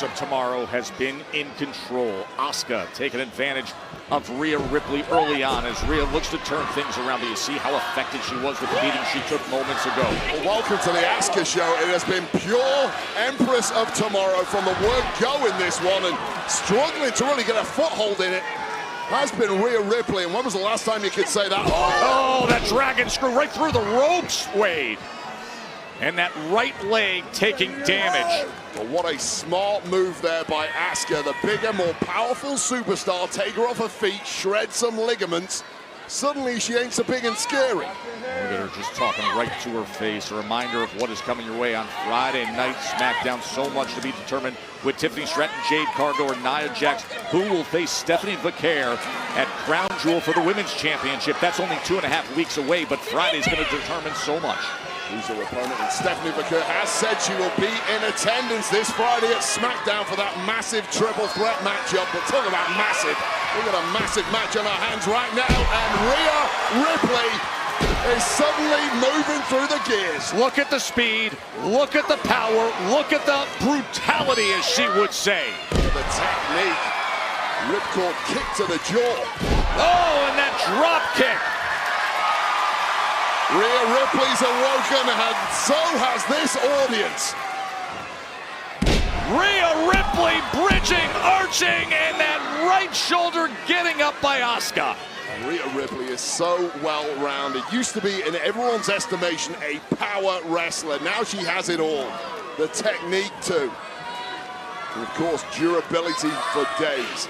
Of tomorrow has been in control. Asuka taking advantage of Rhea Ripley early on as Rhea looks to turn things around. But you see how effective she was with the beating she took moments ago. Well, welcome to the Asuka show. It has been pure Empress of Tomorrow from the word go in this one, and struggling to really get a foothold in it has been Rhea Ripley. And when was the last time you could say that? Oh, that dragon screw right through the ropes, Wade. And that right leg taking damage. Well, what a smart move there by Asuka. The bigger, more powerful superstar. Take her off her feet, shred some ligaments. Suddenly she ain't so big and scary. Look at her just talking right to her face. A reminder of what is coming your way on Friday night SmackDown. So much to be determined with Tiffany Stratton, Jade, Cargill, or Nia Jax, who will face Stephanie Vaquer at Crown Jewel for the Women's Championship. That's only 2.5 weeks away, but Friday's going to determine so much. Who's her opponent? And Stephanie Vaquer has said she will be in attendance this Friday at SmackDown for that massive triple threat matchup. But talk about massive. We've got a massive match on our hands right now, and Rhea Ripley is suddenly moving through the gears. Look at the speed, look at the power, look at the brutality, as she would say. The technique. Ripcord kick to the jaw. Oh, and that drop kick. Rhea Ripley's awoken, and so has this audience. Rhea Ripley bridging, arching, and that right shoulder getting up by Asuka. Rhea Ripley is so well-rounded. Used to be, in everyone's estimation, a power wrestler. Now she has it all. The technique, too. And, of course, durability for days.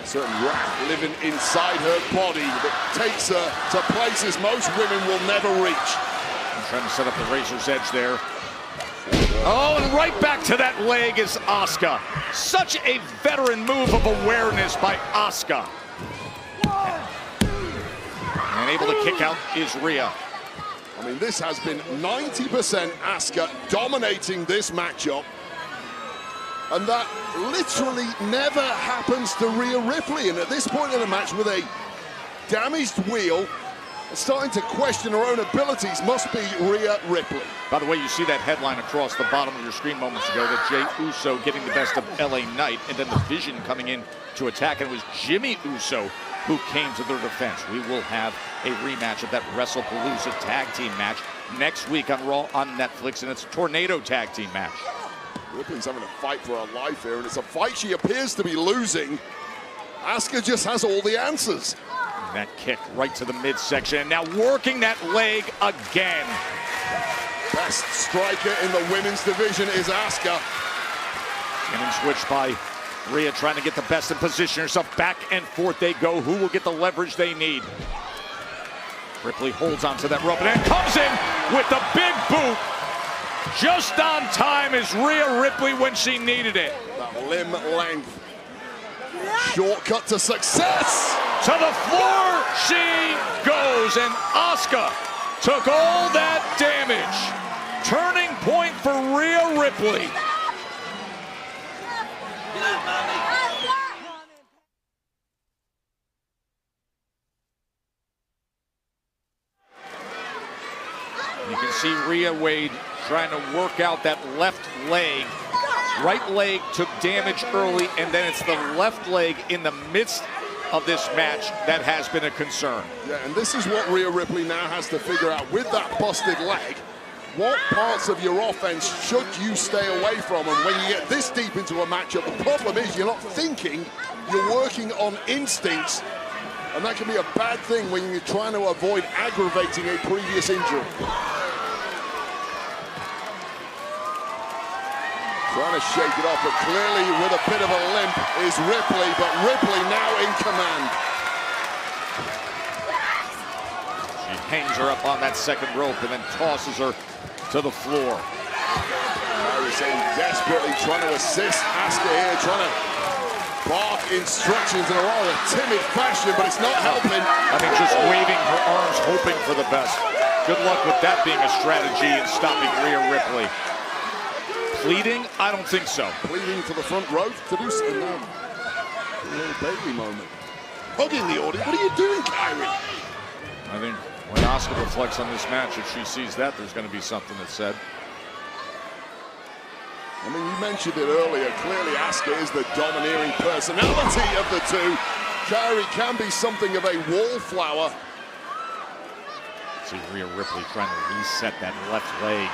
Certain wrath living inside her body that takes her to places most women will never reach. I'm trying to set up the razor's edge there. Oh, and right back to that leg is Asuka. Such a veteran move of awareness by Asuka. And able to kick out is Rhea. I mean, this has been 90% Asuka dominating this matchup. And that literally never happens to Rhea Ripley. And at this point in the match, with a damaged wheel, starting to question her own abilities, must be Rhea Ripley. By the way, you see that headline across the bottom of your screen moments ago, that Jey Uso getting the best of LA Knight, and then the Vision coming in to attack. And it was Jimmy Uso who came to their defense. We will have a rematch of that WrestlePalooza tag team match next week on Raw on Netflix, and it's a Tornado tag team match. Ripley's having a fight for her life here, and it's a fight she appears to be losing. Asuka just has all the answers. And that kick right to the midsection, and now working that leg again. Best striker in the women's division is Asuka. Getting switched by Rhea, trying to get the best and position herself. Back and forth they go. Who will get the leverage they need? Ripley holds onto that rope and then comes in with the big boot. Just on time is Rhea Ripley when she needed it. That limb length. Shortcut to success. To the floor she goes, and Asuka took all that damage. Turning point for Rhea Ripley. You can see Rhea Wade trying to work out that left leg. Right leg took damage early, and then it's the left leg in the midst of this match that has been a concern. Yeah, and this is what Rhea Ripley now has to figure out with that busted leg. What parts of your offense should you stay away from? And when you get this deep into a matchup, the problem is you're not thinking, you're working on instincts. And that can be a bad thing when you're trying to avoid aggravating a previous injury. Trying to shake it off, but clearly with a bit of a limp is Ripley, but Ripley now in command. She hangs her up on that second rope and then tosses her to the floor. Harrison desperately trying to assist Asuka here, trying to bark instructions in a rather timid fashion, but it's not helping. I mean, just waving her arms, hoping for the best. Good luck with that being a strategy in stopping Rhea Ripley. Pleading? I don't think so. Pleading to the front row to do so. No. A little baby moment. Hugging the audience. What are you doing, Kyrie? I think when Asuka reflects on this match, if she sees that, there's going to be something that's said. I mean, you mentioned it earlier. Clearly, Asuka is the domineering personality of the two. Kairi can be something of a wallflower. See Rhea Ripley trying to reset that left leg.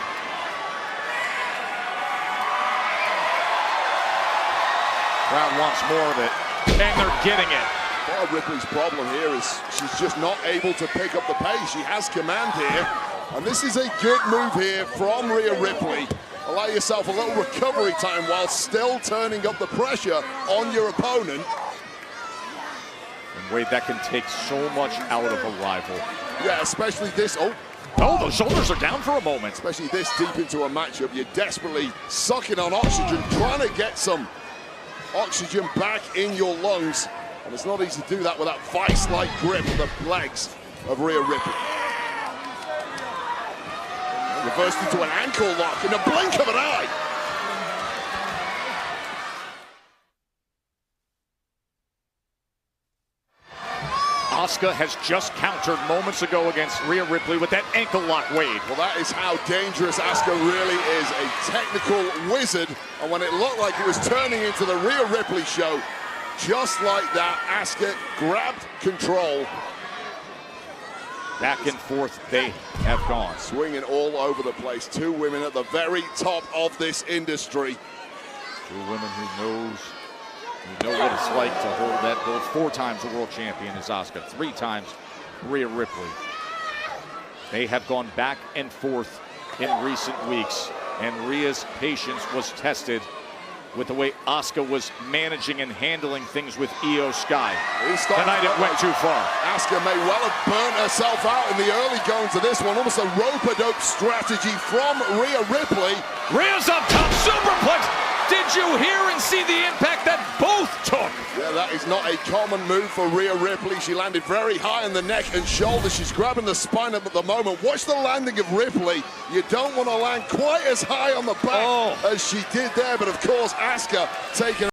Crowd wants more of it, and they're getting it. Part of Ripley's problem here is she's just not able to pick up the pace. She has command here, and this is a good move here from Rhea Ripley. Allow yourself a little recovery time while still turning up the pressure on your opponent. And Wade, that can take so much out of a rival. Yeah, especially this. Oh, those shoulders are down for a moment. Especially this deep into a matchup. You're desperately sucking on oxygen, trying to get some oxygen back in your lungs. And it's not easy to do that with that vice-like grip of the legs of Rhea Ripley. Reversed into an ankle lock in the blink of an eye. Asuka has just countered moments ago against Rhea Ripley with that ankle lock, Wade. Well, that is how dangerous Asuka really is, a technical wizard. And when it looked like it was turning into the Rhea Ripley show, just like that, Asuka grabbed control. Back and forth they have gone. Swinging all over the place. Two women at the very top of this industry. Two women who know what it's like to hold that gold. 4 times the world champion is Asuka. 3 times Rhea Ripley. They have gone back and forth in recent weeks, and Rhea's patience was tested with the way Asuka was managing and handling things with Io Sky. Tonight it went too far. Asuka may well have burnt herself out in the early goings of this one. Almost a rope-a-dope strategy from Rhea Ripley. Rhea's up top, superplex. Did you hear and see the impact that both took? Yeah, that is not a common move for Rhea Ripley. She landed very high on the neck and shoulder. She's grabbing the spine up at the moment. Watch the landing of Ripley. You don't want to land quite as high on the back as she did there, but of course, Asuka taking